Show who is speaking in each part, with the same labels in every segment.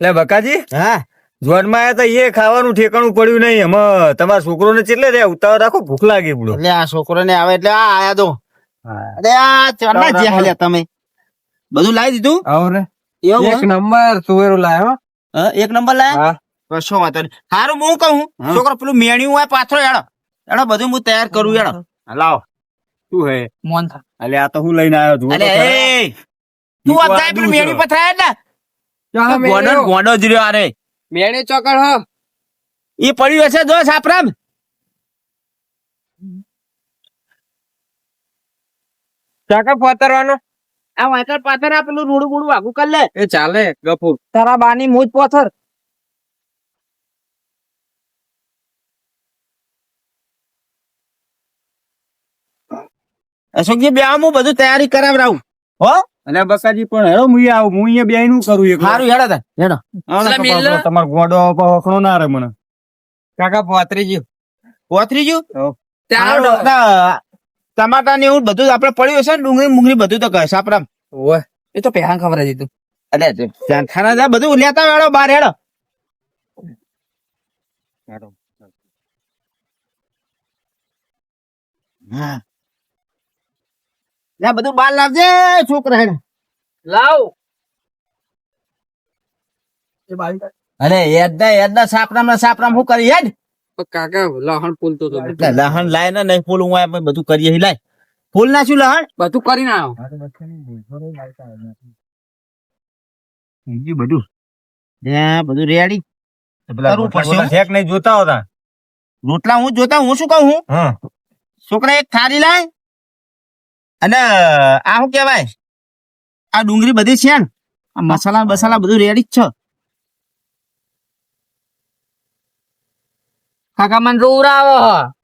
Speaker 1: લે બકાજી,
Speaker 2: હા
Speaker 1: જોનમાં આયા તા એ ખાવાનું ઠેકાણું પડ્યું નહીં. એમાં તમારા છોકરોને ચેટલે રે ઉતાવળ રાખો, ભૂખ લાગી પડો.
Speaker 2: એટલે આ છોકરો ને આવે એટલે આ આયા તો અરે આ ચડના જે હાલ્યા તમે બધું લાવી દીધું
Speaker 1: આવો ને
Speaker 2: એવું
Speaker 1: એક નંબર સુવેરો લાયો.
Speaker 2: એક નંબર લાયા કશો વાંધો નહીં. હારું હું કહું છોકરો પેલું મેણ્યું હોય પાથરો એડો એડો બધું હું તૈયાર કરું એડો લાવો
Speaker 1: શું હે
Speaker 2: મોન થા
Speaker 1: અલે આ તો હું લઈને આવ્યો છું.
Speaker 2: અલે એ તું આ જાય પેલું મેણ્યું પથરાય ને ગોડો જ રહ્યો આરે
Speaker 1: મેણે ચોકડ હ
Speaker 2: એ પડ્યું હશે જો સાપરામ
Speaker 1: ચાકા પોતરવાનો
Speaker 2: આ વાંકર પાથર આ પેલું રૂડું બુડું વાગું કર લે
Speaker 1: એ ચાલે ગફુર.
Speaker 2: તારા બાની મૂજ પોથર અશોકજી બે હું બધું તૈયારી કરાવરાવું હો
Speaker 1: અને બકાજી પણ હેડો હું આવું. હું અહીંયા બેહીનું કરું એક
Speaker 2: સારું હેડો તા હેડો
Speaker 1: તમારો ગોડો વખણો ના રે મને. કાકા પોતરી ગયું
Speaker 2: ટમાટા ને એવું બધું આપડે પડ્યું હશે ને ડુંગળી મુંગળી બધું તો કહે સાપરામ
Speaker 1: ઓય
Speaker 2: એ તો પહેલા ખબર હતી તું અરે ખાના જા બધું લેતા વેળો બાર હેડો હા લે બધું બાર લાવજે છોકરા હેડો લાવ અરે યદના સાપરામ શું કરી હેડ
Speaker 1: કાકા લહણ પૂલતો તો
Speaker 2: લહણ લાય ને નહીં ફૂલ હું આપણે બધું કરીએ લાય ફૂલ ના શું લહણ
Speaker 1: બધું કરીને આવો.
Speaker 2: બધું બધું રેડી કરવું પડશે
Speaker 1: શેક નહીં જોતા હોતા.
Speaker 2: રોટલા હું જોતા હું શું કહું હું છોકરા એક થાળી લાય અને આ શું કેવાય આ ડુંગળી બધી છે ને આ મસાલા બસાલા બધું રેડી જ છે
Speaker 3: કાકા મને રોવરાવો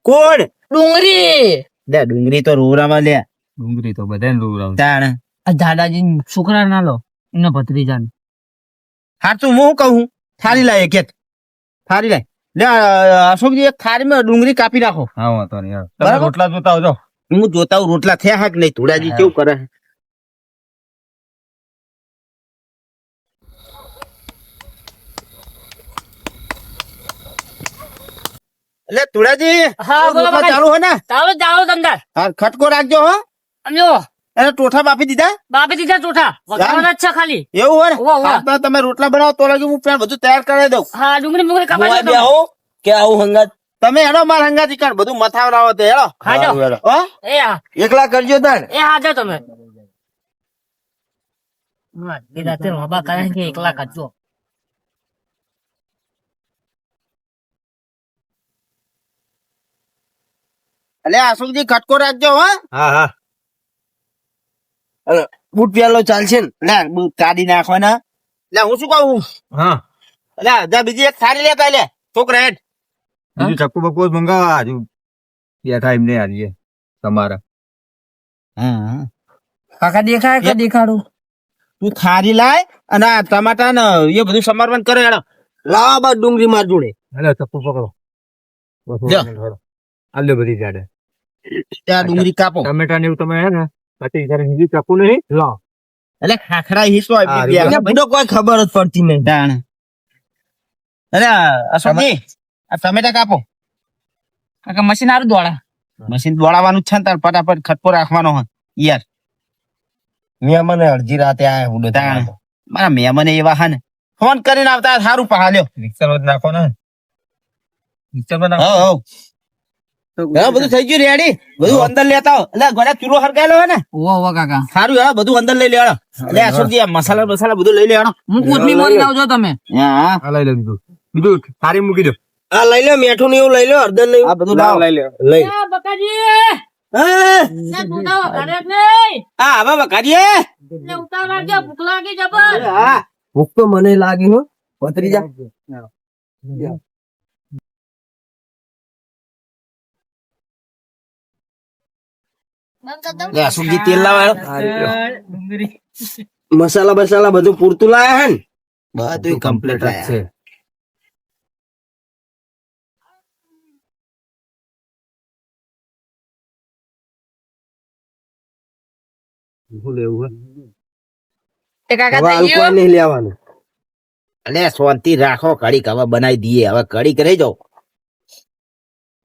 Speaker 2: કોણ
Speaker 3: ડુંગળી
Speaker 2: લે ડુંગળી તો રોવરામાં લે
Speaker 1: ડુંગળી તો બધાને રોવરાવ.
Speaker 2: તાણ
Speaker 3: આ દાદાજી છોકરા ના લો એમના ભત્રીજા
Speaker 2: હા તું હું કહું થાળી લાય એક થાળી લાય લે અશોકજી એક થાળીમાં ડુંગળી કાપી નાખો
Speaker 1: હા વાંધો નહીં યાર. તમે
Speaker 2: બરાબર.
Speaker 1: રોટલા જોતા આવજો.
Speaker 2: હું જોતા હું રોટલા થયા હાક નહીં ધોળાજી કેવું કરે એટલે તુળાજી
Speaker 3: હા, બોલો
Speaker 2: રોટલા
Speaker 3: બકાજી.
Speaker 2: ચાલુ હો ને
Speaker 3: ચાલો ચાલો ધંધા
Speaker 2: હા ખટકો રાખજો હો
Speaker 3: અલ્યો
Speaker 2: એને ટોઠા બાફી દીધા
Speaker 3: બાપી દીધા ચોઠા વગાડવાના જ છે ખાલી
Speaker 2: એવું હોય ને
Speaker 3: વાહ, વાહ.
Speaker 2: હા, તો તમે રોટલા બનાવો તો લાગે હું પેલા બધું તૈયાર કરાવી દઉં
Speaker 3: હા ડુંગળી મુંગળી
Speaker 2: હું
Speaker 3: કાપા
Speaker 2: આ બેહો કે આવું હંગાત તમે હેડો માર હંગાતી કર બધું મથાવરાવો તે હેડો
Speaker 3: હા, જાઓ.
Speaker 2: હેડો હો
Speaker 3: એ હા
Speaker 2: એકલા કરજો તાણ
Speaker 3: એ હા જાઓ તમે હા, એ રાતે રોબા કરે કે એકલા કરજો
Speaker 2: એટલે અશોકજી ખટકો રાખજો હો
Speaker 1: હા હા
Speaker 2: બૂટ પેલો ચાલશે ને લે બૂટ કાઢી નાખવાના લે હું શું કહું
Speaker 1: હા
Speaker 2: લે જા બીજી એક થાળી લેતા લે છોકરા હેડ
Speaker 1: બીજું ચક્કુ બક્કુ જ મંગાવા હજુ બેઠા એમને હારીએ તમારા.
Speaker 2: હા
Speaker 3: કાકા દેખાય કે દેખાડું
Speaker 2: તું થાળી લાય અને આ ટમાટા ને એ બધું સમર્પણ કરે હેડો લાવ બસ ડુંગળી માર જોડે
Speaker 1: હેલો ચક્કુ પકડો.
Speaker 2: લ્યો.
Speaker 1: આલ્યો બધી જાડે
Speaker 2: ત્યાં ડુંગળી કાપો
Speaker 1: ટમેટા ને એવું તમે હે ને પછી જયારે બીજું ચક્કુ નહીં લાવ.
Speaker 2: એટલે ખાખરા હિસ્સો
Speaker 1: હા,
Speaker 2: બધો કોઈ ખબર જ પડતી નહીં તાણ અરે અશોકજી આ ટમેટા કાપો
Speaker 3: કાકા મશીન હારું દોડા
Speaker 2: મશીન દોડાવવાનું જ છે ને તાર ફટાફટ ખટકો રાખવાનો હોય યાર
Speaker 1: મેં મને અડધી રાતે આયા હું
Speaker 2: તાણ મારા મહેમાન એવા હા ને ફોન કરીને આવતા સારું પહાલ્યો
Speaker 1: મિક્સર માં જ નાખો ને મિક્સર માં નાખો.
Speaker 2: હો હા બધું થઈ ગયું રેડી બધું અંદર લેતા આવો એટલે ગોડા ચૂરો હરગાયેલો હોય ને
Speaker 3: ઓ કાકા
Speaker 2: સારું હેડો બધું અંદર લઈ લેવાનો એટલે અશોકજી આ મસાલા બસાલા બધું લઈ લેવાનો
Speaker 3: હું કોથમી મોરી આવજો તમે
Speaker 2: હા
Speaker 1: આ લઈ લો બીજું બીજું થાળી મૂકી દો.
Speaker 2: આ લઈ લો મીઠું ને એવું લઈ લો હળદર ને આ બધું લાવ
Speaker 1: લઈ લો.
Speaker 2: લઈ
Speaker 3: બકાજી
Speaker 2: હા
Speaker 3: ઉતાવ ઘરે નહીં
Speaker 2: હા હવે બકારીએ
Speaker 3: ઉતાવ લાગે ભૂખ લાગી જબર
Speaker 2: હા
Speaker 1: ભૂખ તો મને લાગી હો પતરી જા.
Speaker 2: અશોકજી તેલ લાવો
Speaker 3: ડુંગળી
Speaker 2: મસાલા બસાલા બધું પૂરતું લાયા હે ને બધું કમ્પ્લીટ
Speaker 1: છે.
Speaker 2: એ કાકા
Speaker 4: હવે
Speaker 2: થઈ
Speaker 4: આવું
Speaker 2: ગયું?
Speaker 4: કોઈ નહીં લેવાનું.
Speaker 2: અલે શાંતિ રાખો, કડીક હવે બનાવી દઈએ. હવે કડીક રહી જાઓ.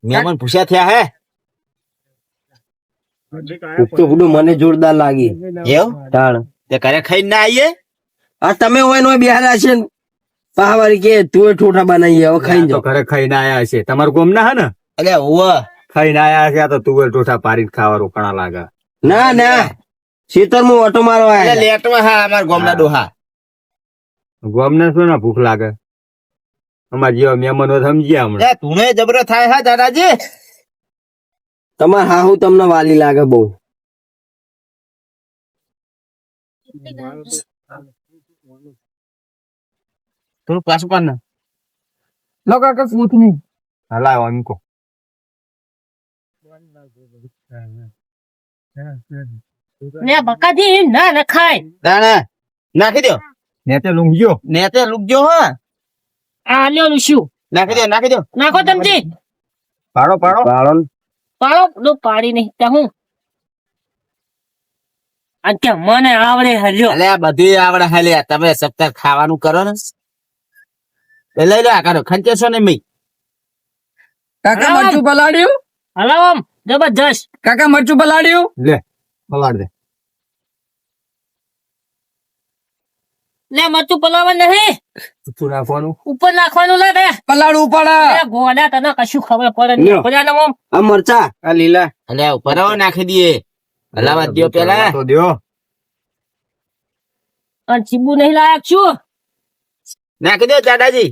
Speaker 2: મહેમાન પૂછ્યા થયા હે
Speaker 4: ટુકડું મને જોરદાર લાગી.
Speaker 2: એવું
Speaker 4: તાણ
Speaker 2: તે ઘરે ખાઈને ના આવીએ.
Speaker 4: આ તમે હોય ને બિહારા છે ને પાવારી કે તું ઠોઠા બનાવીએ હવે ખાઈ
Speaker 1: તો
Speaker 4: જાઓ.
Speaker 1: ઘરે ખાઈને આયા છે તમારું ગોમ ના હે ને
Speaker 2: અલે ઓવ
Speaker 1: ખાઈને આયા છે આ તો તુવેર ટોઠા પાડીને ખાવા રોકણા લાગે
Speaker 4: ના ના ખેતરમાં ઓટો મારવા
Speaker 2: અલે
Speaker 4: આયા.
Speaker 2: લેટમાં હા અમાર ગોમના ડોહા.
Speaker 1: ગોમને શું ના ભૂખ લાગે અમારા જેવા મહેમાનો સમજ્યા હમણાં
Speaker 2: લે તુને જબરો થાય હા દાદાજી.
Speaker 4: તમાર હાહુ તમને વાલી લાગે બહુ.
Speaker 2: થોડું પાછું કર ને.
Speaker 3: લો કાકા પૂછ નહીં.
Speaker 1: હલાવો એમ કહો
Speaker 3: ને બકાજી ના નખાય.
Speaker 2: દાણા નાખી દો.
Speaker 1: ને તે લૂંઘ્યો
Speaker 2: નેતે લુકજો હો.
Speaker 3: આ લ્યો શું
Speaker 2: નાખી દો નાખી દો.
Speaker 3: નાખો તમજી.
Speaker 1: પાડો પાડો
Speaker 4: પાડો ને.
Speaker 3: પાડો લો પાડી નહીં ત્યાં હું અત્યારે મને આવડે હલ્યો.
Speaker 2: અલે આ બધું આવડે હાલે. તમે સપ્તાહ ખાવાનું કરો ને એ લઈ લો. આ કરો ખંચેશો ને મી.
Speaker 3: કાકા મરચું
Speaker 4: પલાડ્યું.
Speaker 3: હલાવો આમ જબરજસ્ત.
Speaker 4: કાકા મરચું પલાડ્યું.
Speaker 1: લે પલાડ દે
Speaker 3: લે મરચું પલાવા નહીં
Speaker 1: તું નાખવાનું
Speaker 3: ઉપર નાખવાનું લે રે.
Speaker 4: પલાડવું પડે.
Speaker 3: લે ગોડા તને કશું ખબર પડે નહીં.
Speaker 4: લ્યો.
Speaker 3: ખોજાને આમ
Speaker 4: આ મરચા આ લીલા.
Speaker 2: અલે ઉપર આવો નાખી દઈએ. હલાવા દ્યો પેલા.
Speaker 1: તો દ્યો
Speaker 3: અને ચીબુ નહીં લાયક છું.
Speaker 2: નાખી દો દાદાજી.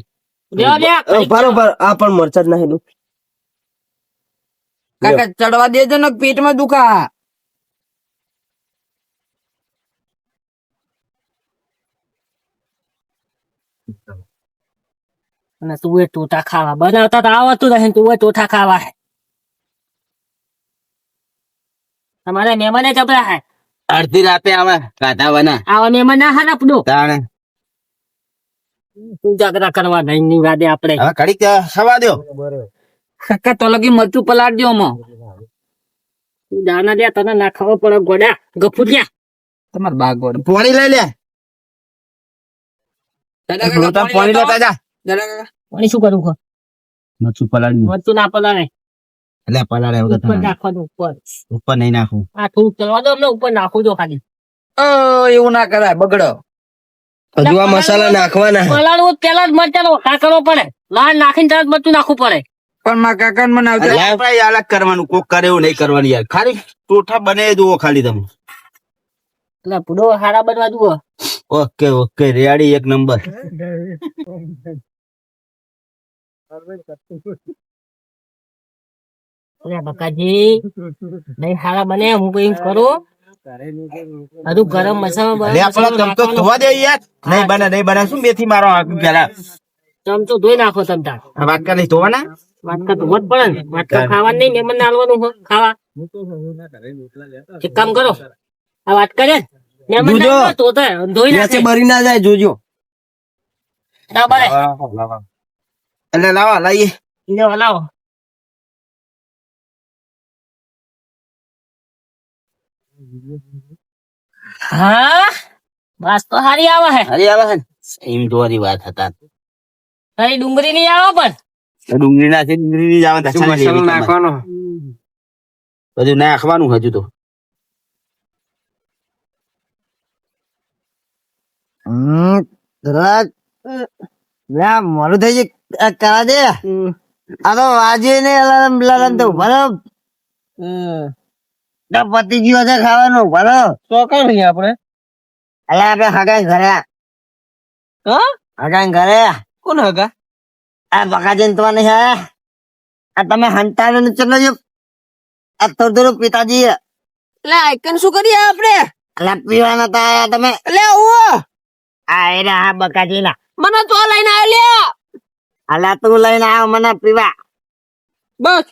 Speaker 3: લ્યો લે
Speaker 4: બરોબર આ પણ મરચા જ નાખી દઉં.
Speaker 3: કાકા ચડવા દેજો ને પેટમાં દુખા. અને તું એ ટોટા ખાવા બનાવતા તો આવતું નથી ને તું એ ટોઠા ખાવા હે. તમારે મહેમાને જબરા હે.
Speaker 2: અડધી રાતે આવે કાઢાવાના.
Speaker 3: આવા મહેમાન ના હાર આપડો
Speaker 2: તાણે
Speaker 3: તું જાગરા કરવા નહીં ની વાદે આપણે.
Speaker 2: હવે કડીક ખાવા દો.
Speaker 3: કાકા તો લગી મરચું પલાળજો આમાં. તું દાના દે તને ના ખાવા પડે ગોડા ગફુરિયા. તમાર બાગ ગોડ
Speaker 2: પાણી લઈ લે. પાણી લેતા જા.
Speaker 3: પાણી શું કરું ખો
Speaker 1: મરચું પલાડી
Speaker 3: મરચું ના પલાળે.
Speaker 2: એટલે પલાળે વગર
Speaker 3: ઉપર નાખવાનું ઉપર.
Speaker 2: ઉપર નહીં નાખું.
Speaker 3: આ થોડુંક ચલવા દો અમને ઉપર નાખું દો ખાલી.
Speaker 4: એવું ના કરાય બગડો. હજુ આ મસાલા નાખવાના.
Speaker 3: પલાળવું પેલા જ મરચાનો વઘાર કરવો પડે. લાલ નાખીને તરત મરચું નાખવું પડે.
Speaker 4: પણ મારા કાકા મને
Speaker 2: અલે આપણે અલગ કરવાનું. કોક કરે એવું નહીં કરવાનું યાર. ખાલી ટોઠા બનાવી દો ખાલી તમે.
Speaker 3: એટલે પૂડો હારા બનવા જુઓ.
Speaker 2: ઓકે ઓકે રેડી એક નંબર.
Speaker 3: અરે બકાજી નહીં હારા બને હું કઈ કરું. હજુ ગરમ મસાલો
Speaker 2: અલે આપણે ચમચો ધોવા દે યાર. નહીં બને નહીં બને. શું મેથી મારો પેલા
Speaker 3: ચમચો ધોઈ નાખો તમ તાર.
Speaker 2: આ વાટકા નહીં ધોવાના.
Speaker 3: વાટકા ધોવા જ પડે ને. વાટકા ખાવા નહીં મહેમાન ને આલવાનું હોય ખાવા. એક કામ કરો આ વાટકા છે મહેમાન
Speaker 4: જોજો.
Speaker 3: ના તો ધોઈ નાખે.
Speaker 4: બરી ના જાય જોજો.
Speaker 3: ના બરે
Speaker 2: એટલે લાવા લાવીએ.
Speaker 3: લ્યો હલાવો. હા બસ તો હારી આવે હે.
Speaker 2: અરે આવે છે ને. એમ જોવાની વાત હતા.
Speaker 3: તારી ડુંગળી નહીં આવે પણ.
Speaker 2: ડુંગળી નાખી ડુંગળી જ આવે ને
Speaker 4: હજુ મસાલો નાખવાનો.
Speaker 2: બધું નાખવાનું હજુ તો.
Speaker 4: મોડું થઈ જાય કરા દે. આ તો આજે ને અલાર્મ બલાર્મ તો બરાબર પતી ગયું છે ખાવાનું બરાબર.
Speaker 3: તો કઈ આપણે
Speaker 4: અલ્યા આપડે હગાઈ ઘરે હગાઈ ઘરે
Speaker 3: કોણ હગા
Speaker 4: આ બકાજી તો નહીં હે. આ તમે હંતાડો ને ચલો જો આ થોડું થોડું પિતાજી
Speaker 3: એટલે આઈકન શું કરીએ આપણે.
Speaker 4: અલ્યા પીવાના તા આયા તમે.
Speaker 3: એટલે આવું
Speaker 4: આ એ રહ્યા બકાજી ના.
Speaker 3: મને તો લઈને આવ્યો.
Speaker 4: અલ્યા તું લઈને આવ મને પીવા.
Speaker 3: બસ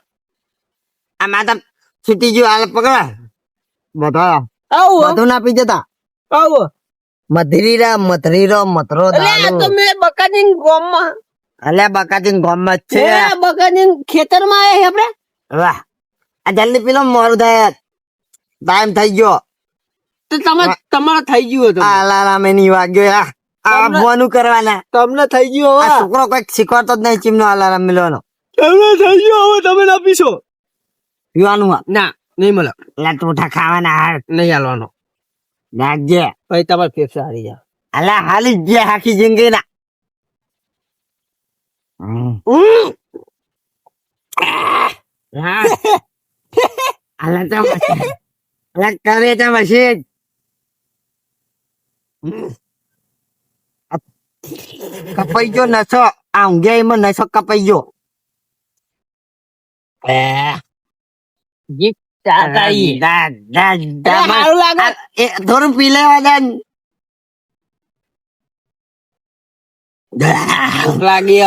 Speaker 4: આ માતા છૂટી ગયું હાલ પકડ બધા
Speaker 3: આવું
Speaker 4: બધું ના પી જતા.
Speaker 3: આવું
Speaker 4: મધરીરા મધરીરો મધરો દારૂ.
Speaker 3: મેં બકાજી ગામમાં
Speaker 4: અલ્યા બકાજી ગોમત છે.
Speaker 3: બકાજી ખેતરમાં આવ્યા આપણે.
Speaker 4: વાહ આ જલ્દી પીલો મોડું થાય ટાઈમ થઈ ગયો.
Speaker 3: તો તમારે થઈ ગયું હતું
Speaker 4: અલારામ એની વાગ્યો આ બોનું કરવાના
Speaker 3: તમને થઈ ગયું
Speaker 4: આ છોકરો કઈક શીખવાડતો જ નહીં ચીમનો અલારામ મિલવાનો
Speaker 3: તમને થઈ ગયું હવે તમે ના પીશો
Speaker 4: પીવાનું
Speaker 3: ના નહીં મળે
Speaker 4: લટુઠા ખાવાના હાર
Speaker 3: નહીં હાલવાનો
Speaker 4: નાખજે
Speaker 3: પછી તમારે ફેફસા હારી જાય
Speaker 4: અલા હાલી જ ગયા આખી જિંદગી ના અલા તો અલા કરે તો મશીન કપાઈ ગયો નસો આ ઊંઘે એમાં નસો કપાઈ ગયો થોડું પી લેવા દે
Speaker 3: લાગી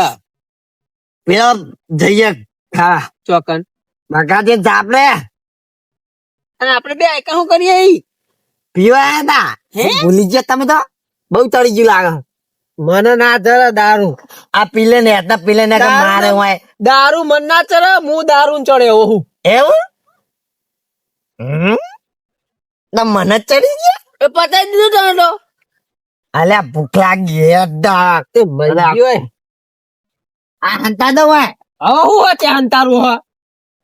Speaker 4: પેલો જઈએ હા
Speaker 3: ચોકન
Speaker 4: બગાજે ચાપડે
Speaker 3: અને આપણે બે આયકા શું કરીએ
Speaker 4: પીવા હતા ભૂલી ગયા તમે તો બહુ ચડી ગયું લાગે
Speaker 3: મને ના ચડે દારૂ
Speaker 4: આ પીલે ને હતા પીલે ને કે મારે હોય
Speaker 3: દારૂ મન ના ચડે હું દારૂ ચડે હું
Speaker 4: એવું ના મને જ ચડી ગયા
Speaker 3: એ પતાઈ દીધું તમે તો
Speaker 4: અલ્યા ભૂખ લાગી હેડા
Speaker 3: તે મરી ગયો
Speaker 4: આ હંતા દો હોય
Speaker 3: હવે હું છે અંતારું હ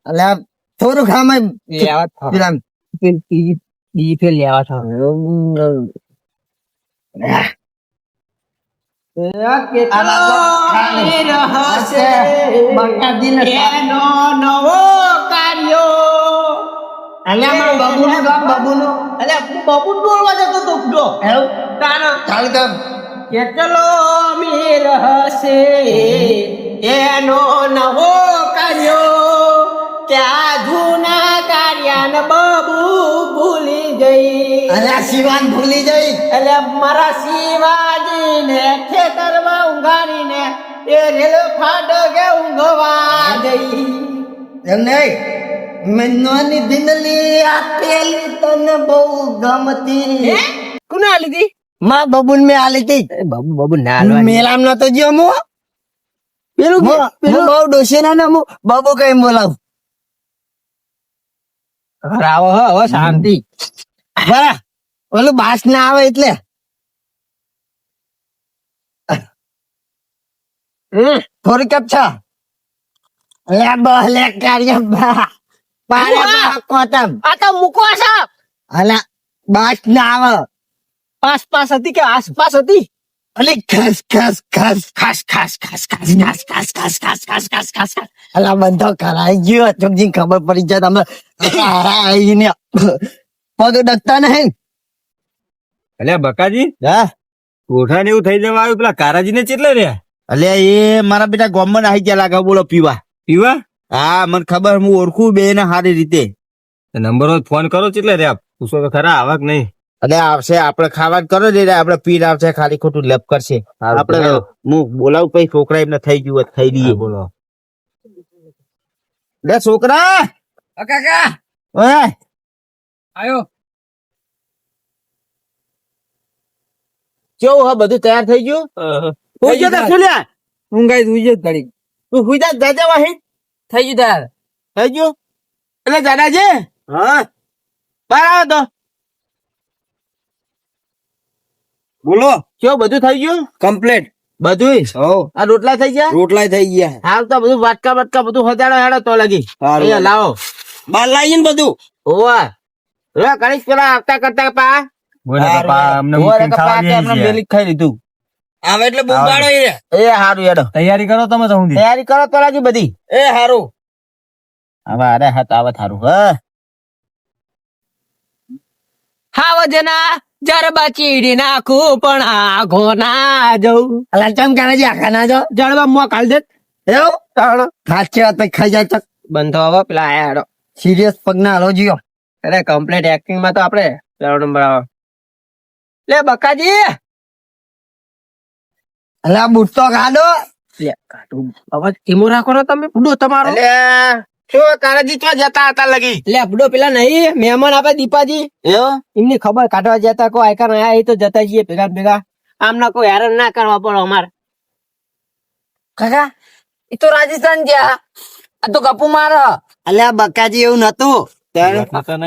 Speaker 4: અલ્યા થોડું ખામાં
Speaker 3: લેવા
Speaker 4: પેલા
Speaker 3: ઈ ફેર લેવા થા કેટલો મીર હશે એનો નવો કર્યો ક્યાં જૂના કાર્યાને બબુ ભૂલી ગઈ
Speaker 4: અલ્યા શિવાન ભૂલી જઈ
Speaker 3: એટલે મારા શિવાજી ને ખેતરમાં ઊંઘાડીને એ રેલ ફાટકે ઊંઘવા ગઈ
Speaker 4: એમ નહીં મનોની દિનલી આપેલી તને બહુ ગમતી
Speaker 3: કોના લીધી
Speaker 4: માં બબુન મેં આલી હતી
Speaker 3: બબુ ના
Speaker 4: મેલામ નતો જ્યો મો
Speaker 3: પેલું
Speaker 4: પેલું બહુ ડોસે ના ને હું બબુ કઈ બોલાવું
Speaker 3: રાવો હવે શાંતિ
Speaker 4: બરા ઓલું બાસ ના આવે એટલે થોડી કપ છે લે બહલે કાર્ય બા પારે કોતમ
Speaker 3: આ તો મૂકો છે
Speaker 4: અલા બાસ ના આવે
Speaker 3: આસપાસ હતી કે આસપાસ હતી
Speaker 4: અલે ખસ ખસ ખસ ખસ ખસ ખસ ખસ ખસ ખસ ખસ ખસ ખસ ખસ ખસ ખસ અલા બંધો કરાઈ ગયો ચોકજી ખબર પડી જાય તમે આઈને પગ ડકતા નહીં
Speaker 1: અલ્યા બકાજી
Speaker 2: હા
Speaker 1: કોઠા ને એવું થઈ જવા આવ્યું પેલા કારાજી ને ચેટલે રહ્યા
Speaker 2: અલ્યા એ મારા બેટા ગોમમાં આવી ગયા લાગે બોલો પીવા
Speaker 1: પીવા
Speaker 2: હા મને ખબર હું ઓળખું બે ને સારી રીતે
Speaker 1: નંબર હોય ફોન કરો ચેટલે રહ્યા પૂછો તો ખરા આવક નહીં
Speaker 2: એટલે આવશે આપડે ખાવા જ કરો ને આપડે પીર આવશે ખાલી ખોટું લેપ કરશે આપડે હું બોલાવું પછી છોકરા એમને થઈ ગયું હોય તો ખાઈ દઈએ
Speaker 1: બોલો
Speaker 2: લે છોકરા
Speaker 3: કાકા
Speaker 2: ઓય
Speaker 3: આયો
Speaker 2: કેવું હા બધું તૈયાર થઈ ગયું હું ગયો તા શું લ્યા
Speaker 3: ઊંઘાઈ દુઈ જ ઘડી
Speaker 2: તું હુઈ જા જાજા વાહી
Speaker 3: થઈ ગયું તાર
Speaker 2: થઈ ગયું એટલે દાદાજી
Speaker 1: હા
Speaker 2: બહાર આવો તો
Speaker 1: બોલો
Speaker 2: કેવું બધું થઈ ગયું
Speaker 1: કમ્પ્લેટ
Speaker 2: બધું
Speaker 1: હો
Speaker 2: આ રોટલા થઈ ગયા
Speaker 1: રોટલા થઈ ગયા
Speaker 2: હાલ તો બધું વાટકા વાટકા બધું હજાડો હેડો તો લગી
Speaker 1: સારું.
Speaker 2: અહીંયા લાવો
Speaker 1: બાર લાવીએ ને બધું
Speaker 2: ઓવા રે કણીશ પેલા આવતા કરતા પા
Speaker 1: બોલે પપ્પા અમને
Speaker 2: ઓવા રે
Speaker 1: મૂકીને
Speaker 2: પા
Speaker 1: ખાવા
Speaker 2: કે અમને
Speaker 1: જઈએ
Speaker 2: મેલી ખાઈ લીધું
Speaker 1: આવે એટલે બુંબાડો
Speaker 2: એ હારું હેડો
Speaker 1: તૈયારી કરો તમે તો સુધી
Speaker 2: તૈયારી કરો તો લાગી બધી
Speaker 1: એ હારું
Speaker 2: હવે અરે હા તો આવત હારું હા
Speaker 3: હા વજના જરબા ચીડી નાખું પણ આઘો ના જવું
Speaker 4: અલા ચમ કરે છે આખા ના જો
Speaker 3: જળવા મો કાલ દે
Speaker 4: એવું તાણો ખાચે વાત ખાઈ જાય તો
Speaker 3: બંધો હવે પેલા આયા હેડો
Speaker 4: સિરિયસ પગ ના હાલો જીઓ
Speaker 3: અરે કમ્પ્લીટ એક્ટિંગ માં તો આપણે પેલો નંબર આવે લે બકાજી
Speaker 4: અલા બુટ તો ગાડો
Speaker 3: લે કાઢું અવાજ ધીમો રાખો ને તમે બુડો તમારો
Speaker 2: એટલે શું કારાજી ચો જતા હતા લગી
Speaker 3: લે બુડો પેલા નહીં મહેમાન આપે દીપાજી
Speaker 2: એવું
Speaker 3: એમની ખબર કાઢવા જતા કોઈ આયકા આયા એ તો જતા જઈએ ભેગા ને ભેગા આમના કોઈ હેરાન ના કરવા પડે અમારે
Speaker 4: કાકા
Speaker 3: એ તો રાજસ્થાન ગયા આ તો ગપુ માર
Speaker 4: અલ્યા બકાજી એવું નતું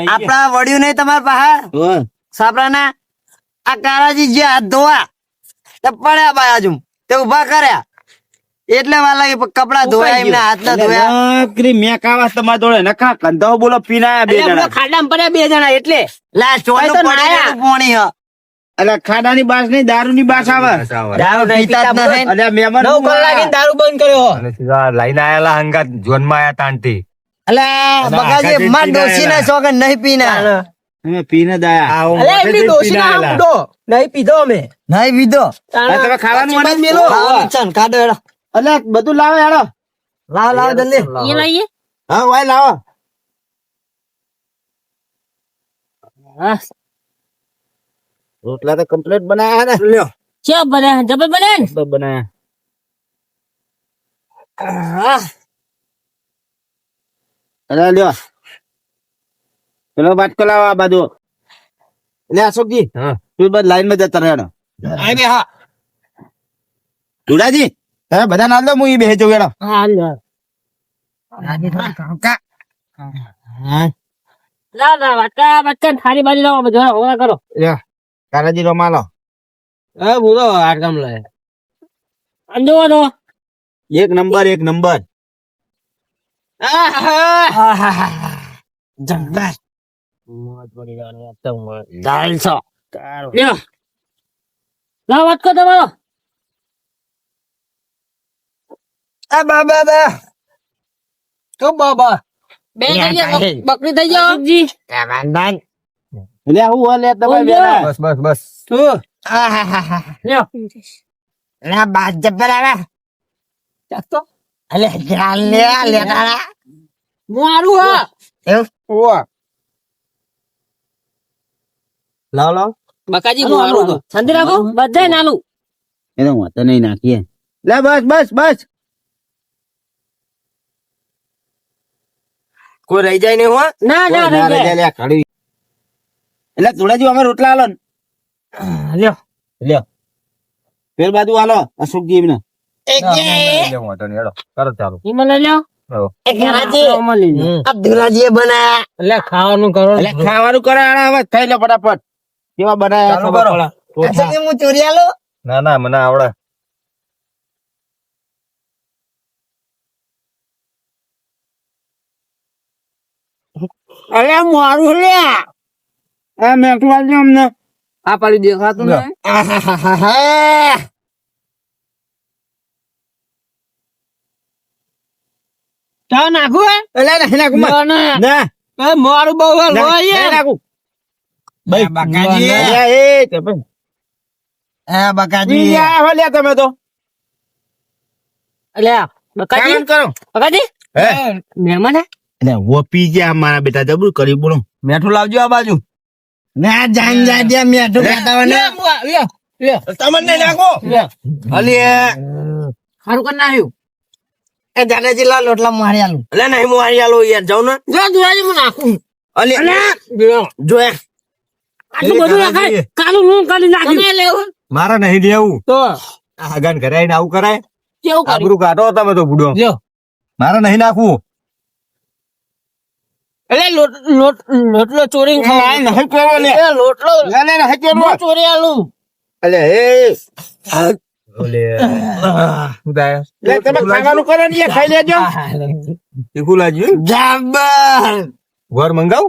Speaker 4: આપડા વડ્યું નહીં તમારા પાસે સાપરાના આ કારાજી જે હાથ ધોવા તે પડ્યા બાજુ તે ઉભા કર્યા એટલે વાર લાગે પણ કપડા ધોયા એમના હાથ ના ધોયા
Speaker 2: મેં કાવા તમારા જોડે નખા કંધાઓ બોલો પીનાયા બે
Speaker 3: એટલે
Speaker 2: જણા
Speaker 3: પેલો ખાડામાં પડ્યા 2 જણા એટલે
Speaker 4: લા
Speaker 3: ભાઈ
Speaker 4: ચોનું
Speaker 3: તો
Speaker 4: પડેલું
Speaker 3: નાયા.
Speaker 4: પોણી હ
Speaker 2: એટલે ખાડાની બાસ નહીં દારૂની બાસ આવે
Speaker 4: દારૂ પીતા જ નહીં.
Speaker 2: એટલે મહેમાન
Speaker 3: 9 કલાકે દારૂ બંધ કર્યો
Speaker 1: અને સીધા લઈને આયેલા હંગાત જોનમાં આયા તાંટી
Speaker 4: અલા બગાજી માર ડોસી ના શોખ નહીં પીના
Speaker 2: અમે પીને દાયા
Speaker 3: અલે એમની ડોશી ના બુડો નહીં પીધો અમે
Speaker 4: નહીં પીધો
Speaker 2: આ તમે ખાવાનું મને
Speaker 3: મેલો
Speaker 4: ખાવાનું છે ને, કાઢો હેડો
Speaker 2: એટલે બધું લાવો હેડો
Speaker 4: લાવ લાવ જલ્દી
Speaker 3: એ લઈએ
Speaker 2: હા વાય લાવો
Speaker 3: હા
Speaker 2: રોટલા તો કમ્પ્લીટ બનાયા ને લ્યો
Speaker 3: ચા બને જબર બને ને
Speaker 2: તો બનાયા અરે લ્યો પેલો બાટકો લાવો આ બાજુ એટલે અશોકજી
Speaker 1: હા.
Speaker 2: તું બસ લાઈન માં જતા રહેવાનો
Speaker 3: આઈ બે હા
Speaker 2: ધુડાજી તમે બધા ના લો હું ઈ બેહી જાઉં હેડો
Speaker 3: હા લ્યો લા લા વાટકા થાળી બાજી લાવો બધા હોવા કરો
Speaker 2: લ્યો કારાજી રોમા લો
Speaker 3: હા બુડો આટકામ લે અંદો દો
Speaker 2: એક નંબર
Speaker 4: જબર
Speaker 3: લ્યો લા વાટકો તમારો
Speaker 4: આ બાબા બા
Speaker 3: તો બાબા બે થઈ ગયા બકરી થઈ ગયો જી
Speaker 2: લે હું લે તમે
Speaker 3: ઓય.
Speaker 2: બેના
Speaker 1: બસ બસ બસ
Speaker 3: તું
Speaker 4: આહાહા.
Speaker 3: લ્યો
Speaker 4: લા બાદ જબર આવે
Speaker 3: ચાતો
Speaker 4: અલે જાલ લે લે તારા
Speaker 3: મારું હા
Speaker 4: એવું
Speaker 2: લાવ લાવ
Speaker 3: બકાજી મારું શાંતિ રાખો બધાય નાનું
Speaker 2: એ તો વાતો નહીં નાખીએ લે બસ
Speaker 4: કોઈ રહી જાય નહીં હો
Speaker 3: ના ના
Speaker 2: ના
Speaker 3: રહી જાય.
Speaker 2: લે ખાડી એટલે ધુડાજી અમે રોટલા આલો ને
Speaker 3: લ્યો
Speaker 2: પેલ બાજુ આલો અશોકજી એમને
Speaker 1: હેડો કરો ચાલુ
Speaker 3: ઈ મને લ્યો
Speaker 4: એ ઘરાજી
Speaker 3: આમાં લઈ લ્યો.
Speaker 4: અબ્દુલ્લાજી બનાયા
Speaker 3: એટલે ખાવાનું કરો
Speaker 2: એટલે ખાવાનું કરે આને હવે ખાઈ લો ફટાફટ કેવા બનાયા
Speaker 1: ચાલુ
Speaker 2: ખબર
Speaker 1: કરો.
Speaker 2: પડે.
Speaker 4: અચ્છા કે હું ચોરી આલો
Speaker 1: ના ના મને આવડે
Speaker 3: અરે મારું લે
Speaker 2: આ મેઠું આલજો અમને
Speaker 3: આ પાડી દેખાતું ને
Speaker 4: આહાહાહા.
Speaker 3: ચા નાખું હે?
Speaker 2: એટલે નહીં નાખું મત.
Speaker 3: ના, ના.
Speaker 2: ના
Speaker 3: એ મારું બહુ
Speaker 2: ના,
Speaker 3: હોય
Speaker 2: નહીં નાખું
Speaker 4: બકાજી
Speaker 2: એ તે ભાઈ.
Speaker 4: હા બકાજી
Speaker 2: પી ગયા હો લે તમે તો
Speaker 3: એટલે બકાજી
Speaker 2: કામ કરો
Speaker 3: બકાજી
Speaker 2: હે
Speaker 3: મહેમાન હે
Speaker 2: એટલે વો પી ગયા મારા બેટા જબરું કર્યું બોલો
Speaker 1: મેઠું લાવજો આ બાજુ
Speaker 4: ના જાન જાજે મેઠું ખાતા
Speaker 3: લે, લે, લે,
Speaker 2: તમને નાખો
Speaker 3: લે.
Speaker 2: અલી
Speaker 3: સારું કરી નાખ્યું
Speaker 4: એ દાદાજી લા લોટલા મારી આલું
Speaker 2: એટલે નહીં હું અહીં આલો યાર જાઉં ને
Speaker 3: જો દુરાજી હું નાખું
Speaker 2: અલી
Speaker 3: લે.
Speaker 2: જોયા
Speaker 3: આટલું બધું નાખાય કાલું હું કાલી નાખ્યું લેવું
Speaker 1: મારે નહીં લેવું
Speaker 3: તો
Speaker 1: આ હગાન ઘરે આવીને આવું કરાય
Speaker 3: કેવું કર્યું
Speaker 1: આબરૂ કાઢો તમે તો બુડો
Speaker 3: લ્યો
Speaker 1: મારે નહીં નાખવું
Speaker 3: એટલે લોટલો ચોરી
Speaker 2: નહીં નહીં કરો લે
Speaker 3: લોટલો
Speaker 2: ના ના નહીં કરો
Speaker 3: ચોરી આલું
Speaker 2: અલે એ
Speaker 1: ઓલે શું થાય
Speaker 2: લે તમે ખાવાનું કરો ને યાર, ખાઈ લેજો
Speaker 1: તીખું લાગ્યું
Speaker 4: જબર
Speaker 1: ઘર મંગાવ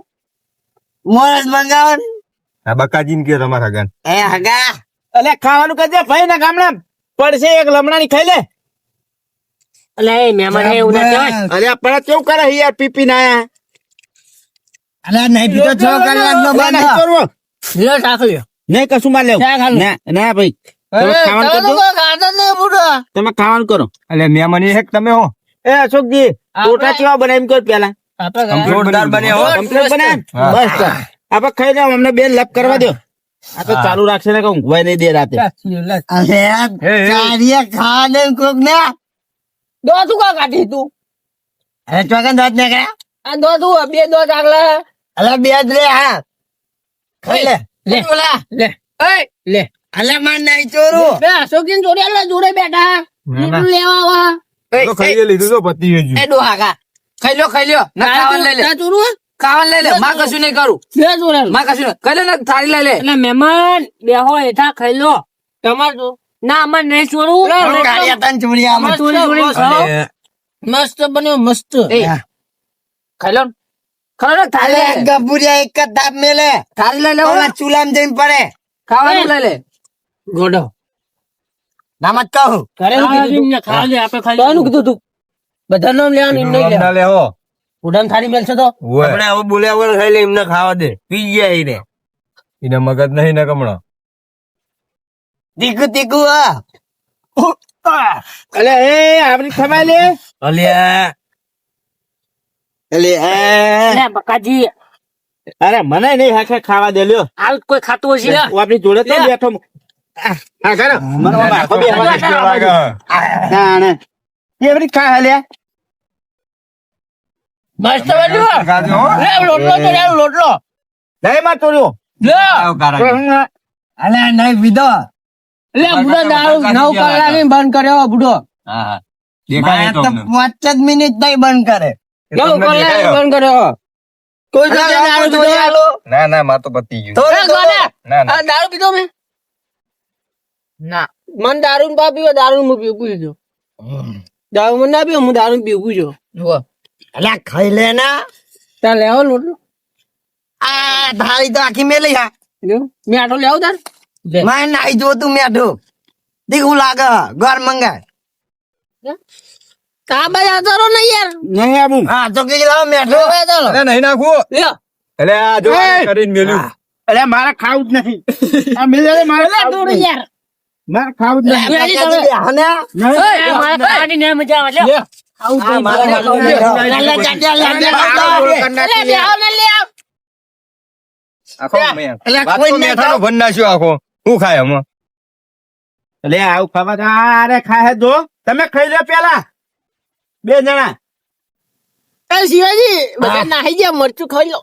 Speaker 4: મોરસ મંગાવન
Speaker 1: આ બકાજી કે તમારા હગાન
Speaker 4: એ હગા
Speaker 2: અલે ખાવાનું કરજે ભાઈ ના ગામડા પડશે એક લમણાની ખાઈ લે
Speaker 3: એટલે એ મહેમાન હે એવું ના કહેવાય
Speaker 2: અરે આ પણ કેવું કરે યાર પીપી ના આયા
Speaker 4: અરે નહીં પીતો 6 કલાકનો
Speaker 2: ના, નહીં
Speaker 4: બંધ
Speaker 2: કરવો.
Speaker 3: લ્યો શાક લ્યો
Speaker 2: નહીં કશું માં લેવું
Speaker 3: શાક હાલો.
Speaker 2: ના ના ભાઈ તમે ખાવાનું કરજો તમે ખાવાનું કરો
Speaker 1: એટલે મહેમાન એ હેક તમે હો
Speaker 2: એ અશોકજી ટોટા કેવા બનાવી કર પેલા
Speaker 1: જોરદાર બને હો
Speaker 2: કમ્પ્લીટ બનાવ
Speaker 1: હા.
Speaker 2: બસ તો. આપણે ખાઈ લે અમને બેન લપ કરવા દો આ તો ચાલુ રાખશે ને કે ઊંઘવાય નહીં દે રાતે
Speaker 4: અરે
Speaker 1: હે.
Speaker 4: કાર્ય ખા દે કોક ને
Speaker 3: દો તું કા કાઢી તું
Speaker 4: અરે ચોકન દાંત ને ગયા
Speaker 3: આ દો તું બે દો આગલા
Speaker 4: અલે બે જ રે હા ખાઈ લે
Speaker 3: લે લે એ લે
Speaker 4: અલે માર નહીં ચોરું
Speaker 3: બે અશોકજી જોડે આલે જોડે બેઠા લીધું લેવા આવા
Speaker 1: તો ખાઈ લીધું તો પતી ગયું
Speaker 3: એ ડોહા કા ખાઈ લ્યો ના ખાવા લઈ લે ચોરું ખાવાનું લઈ લે માં કશું નહીં કરું માં કશું નહીં કઈ લે ને થાળી લઈ લે
Speaker 5: એટલે મહેમાન બેહો હેઠા ખાઈ લો તમારે ના અમારે નહીં છોડવું
Speaker 4: કાળિયા તન ચોરી આલે.
Speaker 5: ચોરી ખાઓ મસ્ત બન્યો મસ્ત
Speaker 3: એ ખાઈ લો ને. ખાઈ લો ને થાળી
Speaker 4: અલે
Speaker 3: લઈ લે.
Speaker 4: ગભુરિયા એક જ ધાપ મેલે
Speaker 3: થાળી લઈ લે હો.
Speaker 4: ઓલા ચૂલામાં જઈને પડે
Speaker 3: ખાવાનું લઈ લે
Speaker 5: ગોડો
Speaker 4: નામત કહું
Speaker 5: ખાવા દે આપણે ખાઈ કીધું તું બધા નામ લેવાનું એમ નહીં લેવાનું.
Speaker 1: લેવો
Speaker 5: ઉડાન થાળી મેલશે તો
Speaker 1: આપણે હવે બોલ્યા વગર ખાઈ લે એમને ખાવા દે પી ગયા એને મગજ નહીં ને કમણો
Speaker 4: તીખું તીખું હા
Speaker 2: અલે એ આપડી ખવાય લે
Speaker 1: અલ્યા
Speaker 4: એટલે
Speaker 5: લે બકાજી
Speaker 2: અરે મને નહીં હાથે ખાવા દે લ્યો
Speaker 5: હાલ કોઈ ખાતું હશે
Speaker 2: હું આપણી જોડે તો બેઠો હા કરો મને બાપો બે ના ના એ બધી ખા લે
Speaker 5: મસ્ત બન્યો
Speaker 1: ખાજો હો.
Speaker 5: લે લોટલો તો લે લોટલો
Speaker 2: નહીં માં ચોર્યો
Speaker 5: લે
Speaker 1: આવો કારા.
Speaker 4: અલે નહીં પીધો
Speaker 5: લે બુડો દારૂ 9 કલાકે બંધ કર્યો બુડો
Speaker 1: હા હા દેખાય
Speaker 4: મારે તો
Speaker 1: તમને
Speaker 4: 5 જ મિનિટ નહીં બંધ કરે
Speaker 5: 9 કલાકે બંધ કર્યો કોઈ જગ્યાએ દારૂ પીધો
Speaker 1: ના ના માર તો પતી ગયું
Speaker 5: થોડે ગોડા
Speaker 1: ના ના
Speaker 5: આ દારૂ પીધો મેં ના મન દારૂ પા પીવો દારૂ હું પીવું છું દારૂ મને ના પીવો હું દારૂ પીવું છું જુઓ
Speaker 4: અલે ખાઈ લે ના
Speaker 5: તાર લેવો લોટલો
Speaker 4: આ થાળી તો આખી મેલી હા
Speaker 5: મેં આટો લેવો તાર
Speaker 4: મારે નાઈ જો તું મેઠું દીકું લાગે ઘર મંગાય
Speaker 5: કા બાજા તારો ને યાર
Speaker 2: નહીં આવું
Speaker 4: હા તો કે લાવ મેઠું
Speaker 1: અરે નહીં નાખું
Speaker 5: લ્યો
Speaker 1: એટલે આ જો
Speaker 2: એ!
Speaker 1: કરીને મેલ્યું
Speaker 2: અરે મારે ખાવું જ નથી આ મિલે લે મારે
Speaker 5: લે
Speaker 2: ખાવું
Speaker 5: દોડ
Speaker 2: જ નહીં.
Speaker 5: યાર
Speaker 2: મારે ખાવું જ નથી
Speaker 5: મેરી તમે
Speaker 4: અને
Speaker 5: એ મારે પાણી ને મજા આવે લ્યો આવું કઈ
Speaker 4: મારે
Speaker 5: લે
Speaker 4: ખાવું
Speaker 5: લે
Speaker 4: છે.
Speaker 5: લે જાજા લે
Speaker 2: લે,
Speaker 5: આવો ને લે આવ
Speaker 1: આખો મેં
Speaker 4: એટલે
Speaker 1: વાત
Speaker 4: કોઈ
Speaker 1: તો
Speaker 4: ના
Speaker 1: મેઠાનો ભન નાખ્યો આખો હું ખાય હમ
Speaker 2: લે આવું ખાવા દે. અરે ખાય જો તમે ખાઈ લે પેલા બે જણા
Speaker 5: એ શિવાજી બધા નાહી ગયા મરચું ખાઈ લો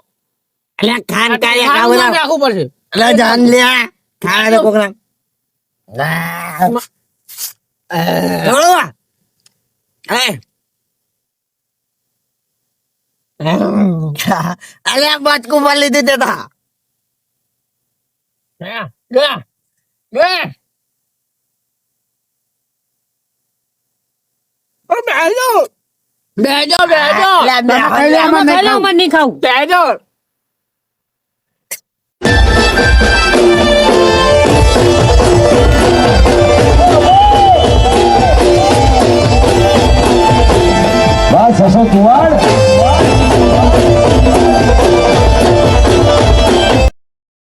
Speaker 4: એટલે ખાન કાર્ય
Speaker 5: ખાવાનું
Speaker 4: ખાવું
Speaker 5: નામ રાખવું પડશે
Speaker 4: એટલે જાન લે ખાય રે કોકના અલે બચકું પર લીધું તે તા
Speaker 5: લે લે બેજો બેજો
Speaker 4: લે, બે
Speaker 5: ખાઈ લે
Speaker 2: આમાં નહીં
Speaker 5: ખાઈ લે મને નહીં ખાવું બેજો
Speaker 6: બસ હશો કુવાડ